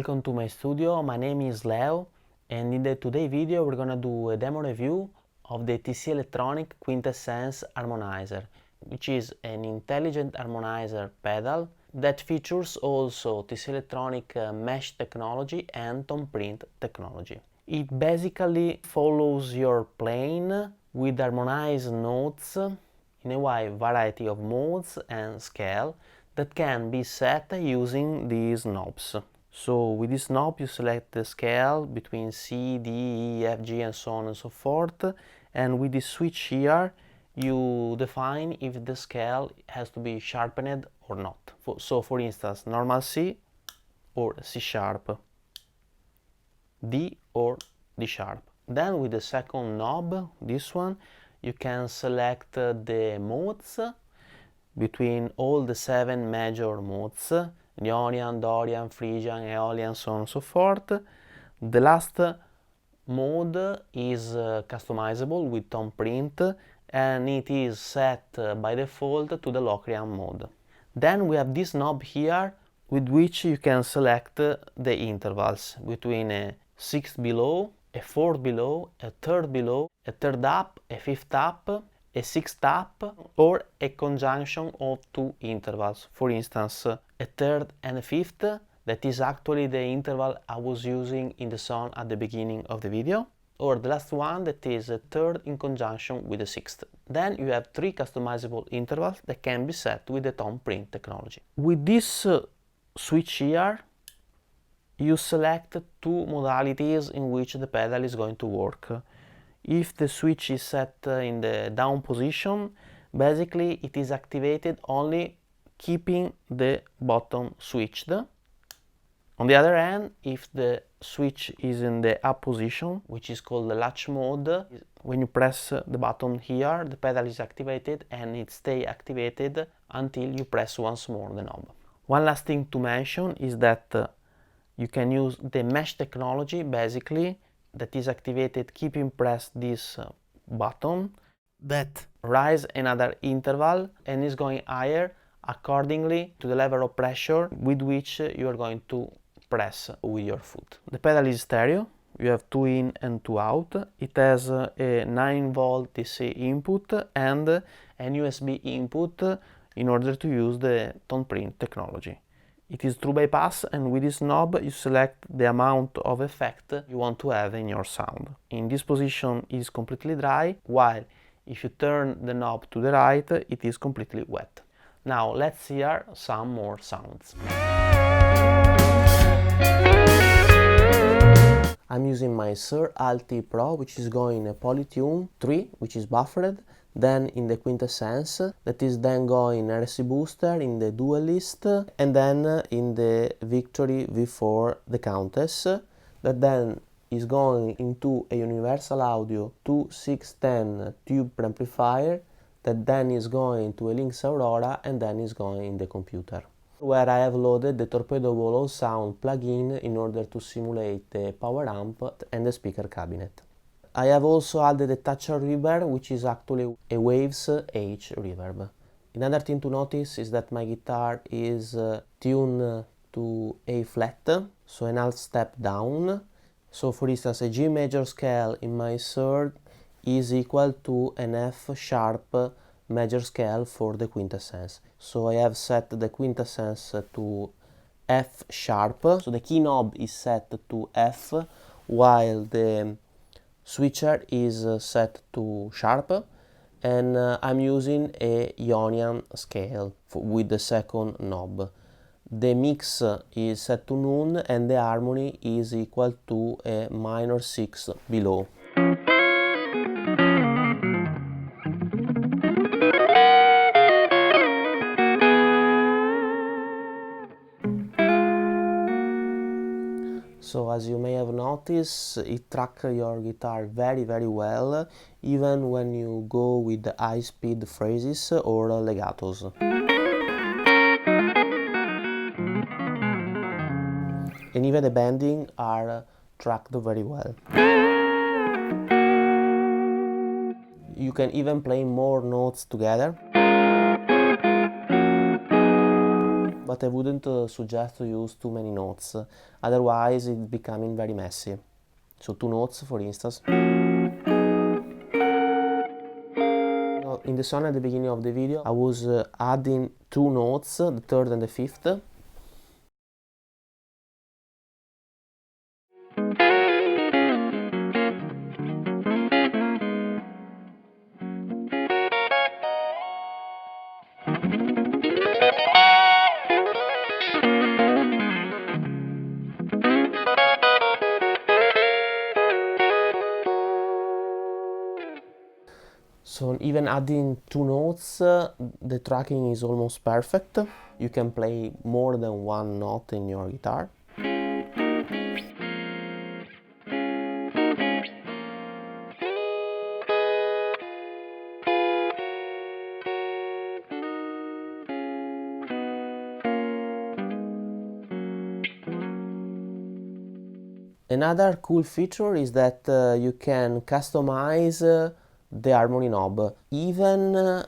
welcome to my studio. My name is Leo, and in the today's video we're gonna do a demo review of the TC Electronic Quintessence harmonizer, which is an intelligent harmonizer pedal that features also TC Electronic mesh technology and TonePrint technology. It basically follows your playing with harmonized notes in a wide variety of modes and scale that can be set using these knobs. So with this knob you select the scale between C, D, E, F, G and so on and so forth, and with this switch here you define if the scale has to be sharpened or not. So for instance, normal C or C sharp, D or D sharp. Then with the second knob, this one, you can select the modes between all the 7 major modes: Ionian, Dorian, Phrygian, Aeolian, so on and so forth. The last mode is customizable with TonePrint, and it is set by default to the Locrian mode. Then we have this knob here with which you can select the intervals between a 6th below, a 4th below, a 3rd below, a 3rd up, a 5th up, a 6th up, or a conjunction of 2 intervals. For instance, a 3rd and a 5th, that is actually the interval I was using in the song at the beginning of the video, or the last one that is a 3rd in conjunction with a 6th. Then you have 3 customizable intervals that can be set with the TonePrint technology. With this switch here, you select 2 modalities in which the pedal is going to work. If the switch is set in the down position, basically it is activated only keeping the button switched. On the other hand, if the switch is in the up position, which is called the latch mode, when you press the button here, the pedal is activated and it stays activated until you press once more the knob. One last thing to mention is that you can use the mesh technology, basically, that is activated keeping pressed this button that rise another interval and is going higher accordingly to the level of pressure with which you are going to press with your foot. The pedal is stereo. You have 2 in and 2 out. It has a 9-volt DC input and an USB input in order to use the TonePrint technology. It is true bypass, and with this knob you select the amount of effect you want to have in your sound. In this position it is completely dry, while if you turn the knob to the right it is completely wet. Now let's hear some more sounds. I'm using my Sir Alti Pro, which is going a Polytune 3, which is buffered, then in the Quintessence, that is then going RC Booster in the Duelist, and then in the Victory V4 the Countess, that then is going into a Universal Audio 2610 tube amplifier, that then is going to a Lynx Aurora, and then is going in the computer, where I have loaded the Torpedo Wall of Sound plugin in order to simulate the power amp and the speaker cabinet. I have also added a toucher reverb, which is actually a Waves H reverb. Another thing to notice is that my guitar is tuned to A flat, so an half step down. So for instance, a G major scale in my third is equal to an F sharp major scale for the Quintessence. So I have set the Quintessence to F sharp, so the key knob is set to F, while the switcher is set to sharp, and I'm using a Ionian scale with the second knob. The mix is set to none and the harmony is equal to a minor 6 below. So as you may have noticed, it tracks your guitar very well, even when you go with the high speed phrases or legatos. And even the bending are tracked very well. You can even play more notes together. but I wouldn't suggest to use too many notes, otherwise it's becoming very messy. So 2 notes, for instance. In the song at the beginning of the video, I was adding 2 notes, the third and the fifth. So even adding 2 notes, the tracking is almost perfect. You can play more than 1 note in your guitar. Another cool feature is that you can customize the harmony knob, even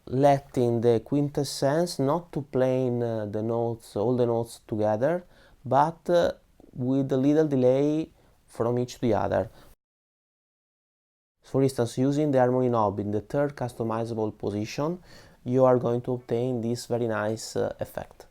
letting the quintessence not to playing the notes, all the notes together, but with a little delay from each to the other. For instance, using the harmony knob in the third customizable position, you are going to obtain this very nice effect.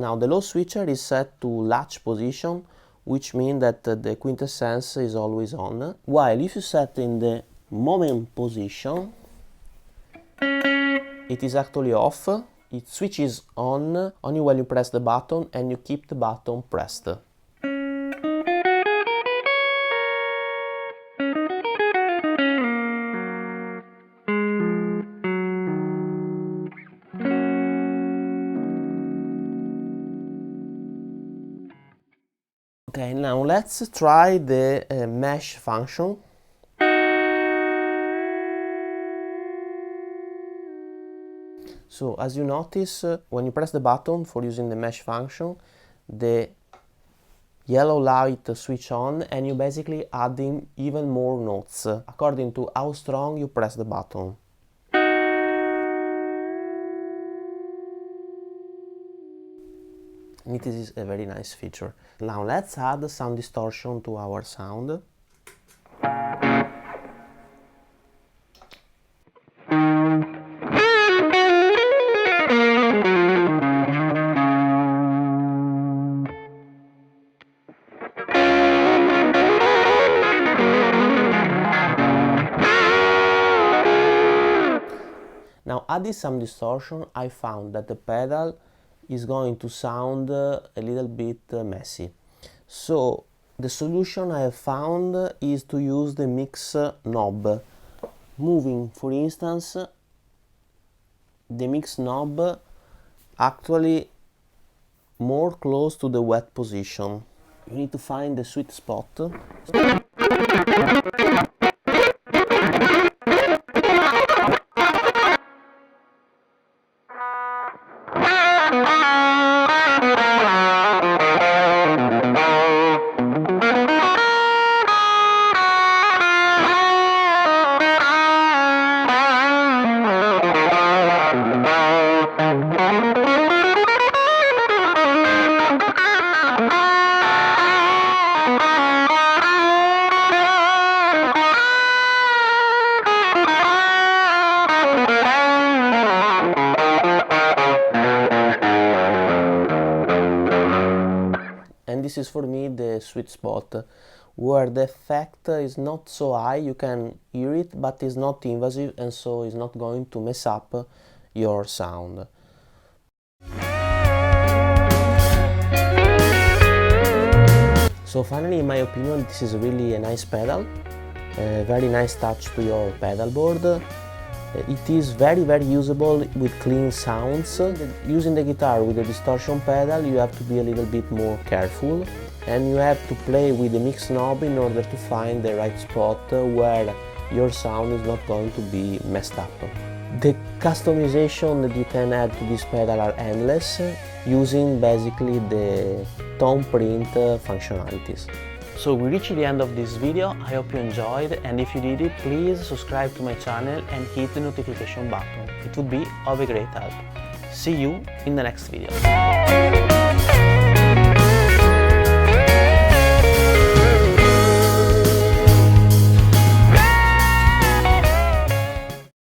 Now the low switcher is set to latch position, which means that the quintessence is always on, while if you set in the moment position, it is actually off. It switches on only when you press the button and you keep the button pressed. Okay, now let's try the mesh function. So as you notice, when you press the button for using the mesh function, the yellow light switch on and you basically adding even more notes according to how strong you press the button. And this is a very nice feature. Now let's add some distortion to our sound. Now adding some distortion, I found that the pedal is going to sound a little bit messy. So the solution I have found is to use the mix knob, moving, for instance, the mix knob actually more close to the wet position. You need to find the sweet spot. And this is for me the sweet spot, where the effect is not so high, you can hear it, but it's not invasive and so it's not going to mess up your sound. So finally, in my opinion, this is really a nice pedal, a very nice touch to your pedal board. It is very usable with clean sounds. Using the guitar with the distortion pedal, you have to be a little bit more careful, and you have to play with the mix knob in order to find the right spot where your sound is not going to be messed up. The customization that you can add to this pedal are endless, using basically the TonePrint functionalities. So we reached the end of this video. I hope you enjoyed, and if you did, please subscribe to my channel and hit the notification button. It would be of a great help. See you in the next video.